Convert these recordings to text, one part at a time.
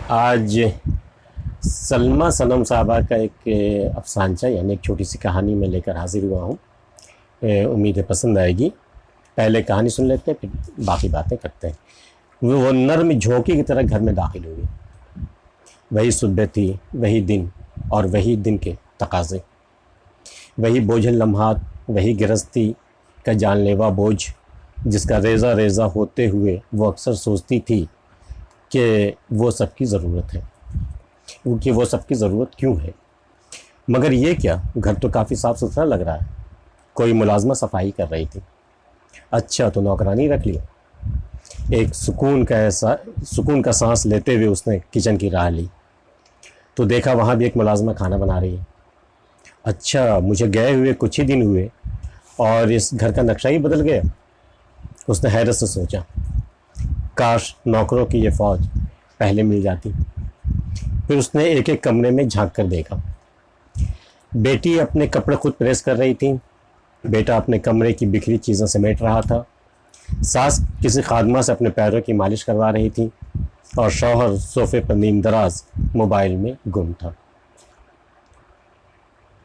آج سلمیٰ صنم صاحبہ کا ایک افسانچہ یعنی ایک چھوٹی سی کہانی میں لے کر حاضر ہوا ہوں. امید ہے پسند آئے گی. پہلے کہانی سن لیتے ہیں پھر باقی باتیں کرتے ہیں. وہ نرم جھونکی کی طرح گھر میں داخل ہوئی. وہی صبح تھی، وہی دن اور وہی دن کے تقاضے، وہی بوجھل لمحات، وہی گرہستی کا جان لیوا بوجھ جس کا ریزہ ریزہ ہوتے ہوئے وہ اکثر سوچتی تھی کہ وہ سب کی ضرورت ہے، کہ وہ سب کی ضرورت کیوں ہے. مگر یہ کیا، گھر تو کافی صاف ستھرا لگ رہا ہے. کوئی ملازمہ صفائی کر رہی تھی. اچھا تو نوکرانی رکھ لیا. ایک سکون کا سانس لیتے ہوئے اس نے کچن کی راہ لی تو دیکھا وہاں بھی ایک ملازمہ کھانا بنا رہی ہے. اچھا مجھے گئے ہوئے کچھ ہی دن ہوئے اور اس گھر کا نقشہ ہی بدل گیا. اس نے حیرت سے سوچا، کاش نوکروں کی یہ فوج پہلے مل جاتی. پھر اس نے ایک ایک کمرے میں جھانک کر دیکھا. بیٹی اپنے کپڑے خود پریس کر رہی تھی، بیٹا اپنے کمرے کی بکھری چیزیں سمیٹ رہا تھا، ساس کسی خادمہ سے اپنے پیروں کی مالش کروا رہی تھی اور شوہر صوفے پر نیم دراز موبائل میں گم تھا.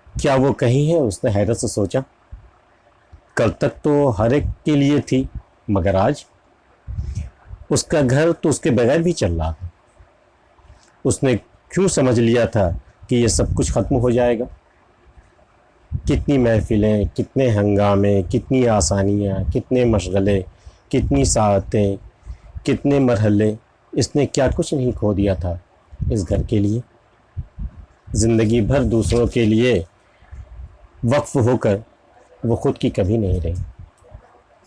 کیا وہ کہیں ہے؟ اس نے حیرت سے سوچا. کل تک تو ہر ایک کے لیے تھی، مگر آج اس کا گھر تو اس کے بغیر بھی چل رہا تھا. اس نے کیوں سمجھ لیا تھا کہ یہ سب کچھ ختم ہو جائے گا؟ کتنی محفلیں، کتنے ہنگامے، کتنی آسانیاں، کتنے مشغلے، کتنی ساعتیں، کتنے مرحلے. اس نے کیا کچھ نہیں کھو دیا تھا اس گھر کے لیے. زندگی بھر دوسروں کے لیے وقف ہو کر وہ خود کی کبھی نہیں رہی.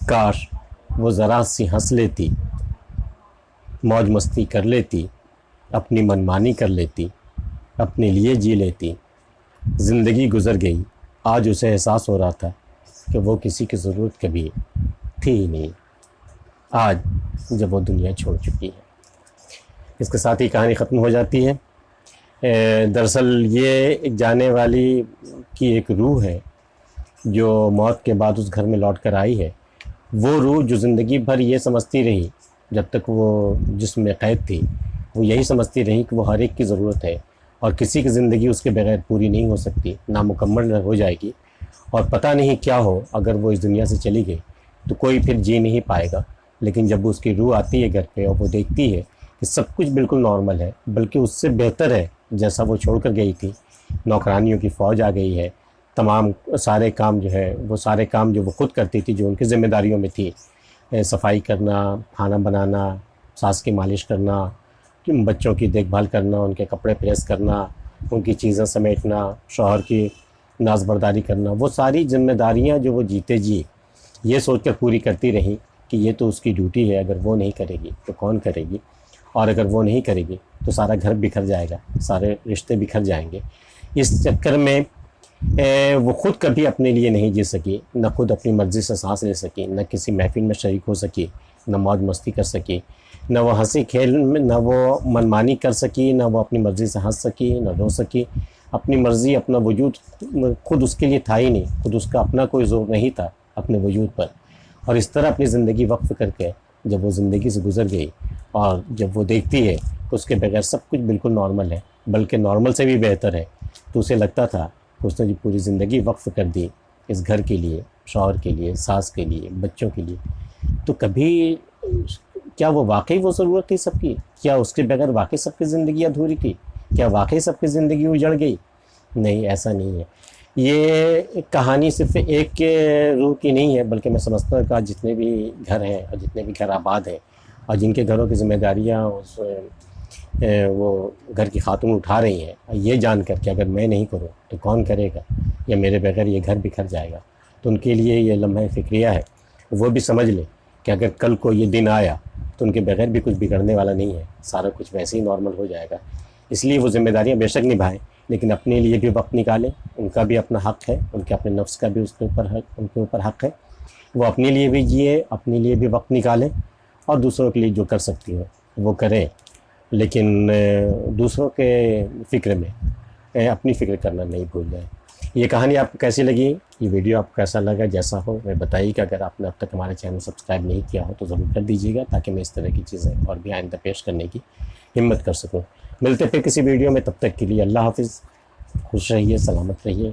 کاش وہ ذرا سی ہنس لیتی، موج مستی کر لیتی، اپنی منمانی کر لیتی، اپنے لیے جی لیتی. زندگی گزر گئی. آج اسے احساس ہو رہا تھا کہ وہ کسی کی ضرورت کبھی تھی ہی نہیں، آج جب وہ دنیا چھوڑ چکی ہے. اس کے ساتھ ہی کہانی ختم ہو جاتی ہے. دراصل یہ ایک جانے والی کی ایک روح ہے جو موت کے بعد اس گھر میں لوٹ کر آئی ہے. وہ روح جو زندگی بھر یہ سمجھتی رہی، جب تک وہ جسم میں قید تھی وہ یہی سمجھتی رہی کہ وہ ہر ایک کی ضرورت ہے اور کسی کی زندگی اس کے بغیر پوری نہیں ہو سکتی، نامکمل ہو جائے گی. اور پتہ نہیں کیا ہو، اگر وہ اس دنیا سے چلی گئی تو کوئی پھر جی نہیں پائے گا. لیکن جب اس کی روح آتی ہے گھر پہ اور وہ دیکھتی ہے کہ سب کچھ بالکل نارمل ہے، بلکہ اس سے بہتر ہے جیسا وہ چھوڑ کر گئی تھی. نوکرانیوں کی فوج آ گئی ہے. تمام سارے کام جو ہے وہ سارے کام جو وہ خود کرتی تھی، جو ان کی ذمہ داریوں میں تھی، صفائی کرنا، کھانا بنانا، ساس کی مالش کرنا، بچوں کی دیکھ بھال کرنا، ان کے کپڑے پریس کرنا، ان کی چیزیں سمیٹنا، شوہر کی ناز برداری کرنا، وہ ساری ذمہ داریاں جو وہ جیتے جی یہ سوچ کر پوری کرتی رہی کہ یہ تو اس کی ڈیوٹی ہے. اگر وہ نہیں کرے گی تو کون کرے گی؟ اور اگر وہ نہیں کرے گی تو سارا گھر بکھر جائے گا، سارے رشتے بکھر جائیں گے. اس چکر میں وہ خود کبھی اپنے لیے نہیں جی سکی، نہ خود اپنی مرضی سے سانس لے سکی، نہ کسی محفل میں شریک ہو سکی، نہ موج مستی کر سکی، نہ وہ ہنسی کھیل میں، نہ وہ منمانی کر سکی، نہ وہ اپنی مرضی سے ہنس سکی، نہ رو سکی. اپنی مرضی، اپنا وجود خود اس کے لیے تھا ہی نہیں، خود اس کا اپنا کوئی زور نہیں تھا اپنے وجود پر. اور اس طرح اپنی زندگی وقف کر کے جب وہ زندگی سے گزر گئی اور جب وہ دیکھتی ہے کہ اس کے بغیر سب کچھ بالکل نارمل ہے، بلکہ نارمل سے بھی بہتر ہے، تو اسے لگتا تھا کہ اس نے پوری زندگی وقف کر دی اس گھر کے لیے، شوہر کے لیے، ساس کے لیے، بچوں کے لیے. تو کبھی کیا وہ واقعی وہ ضرورت تھی سب کی؟ کیا اس کے بغیر واقعی سب کی زندگی ادھوری تھی؟ کیا واقعی سب کی زندگی اجڑ گئی؟ نہیں، ایسا نہیں ہے. یہ کہانی صرف ایک کے روح کی نہیں ہے، بلکہ میں سمجھتا ہوں کہ جتنے بھی گھر ہیں اور جتنے بھی گھر آباد ہیں اور جن کے گھروں کی ذمہ داریاں وہ گھر کی خاتون اٹھا رہی ہیں، یہ جان کر کہ اگر میں نہیں کروں تو کون کرے گا، یا میرے بغیر یہ گھر بکھر جائے گا، تو ان کے لیے یہ لمحہ فکریہ ہے. وہ بھی سمجھ لیں کہ اگر کل کو یہ دن آیا تو ان کے بغیر بھی کچھ بگڑنے والا نہیں ہے، سارا کچھ ویسے ہی نارمل ہو جائے گا. اس لیے وہ ذمہ داریاں بے شک نبھائیں، لیکن اپنے لیے بھی وقت نکالیں. ان کا بھی اپنا حق ہے، ان کے اپنے نفس کا بھی ان کے اوپر حق ہے. وہ اپنے لیے بھی جیے، اپنے لیے بھی وقت نکالیں، اور دوسروں کے لیے جو کر سکتی ہو وہ کریں. لیکن دوسروں کے فکر میں اپنی فکر کرنا نہیں بھول جائیں. یہ کہانی آپ کو کیسی لگی؟ یہ ویڈیو آپ کو کیسا لگا؟ جیسا ہو میں بتائیے کہ اگر آپ نے اب تک ہمارے چینل سبسکرائب نہیں کیا ہو تو ضرور کر دیجیے گا، تاکہ میں اس طرح کی چیزیں اور بھی آئندہ پیش کرنے کی ہمت کر سکوں. ملتے پھر کسی ویڈیو میں, تب تک کے لیے اللہ حافظ, خوش رہیے, سلامت رہیے.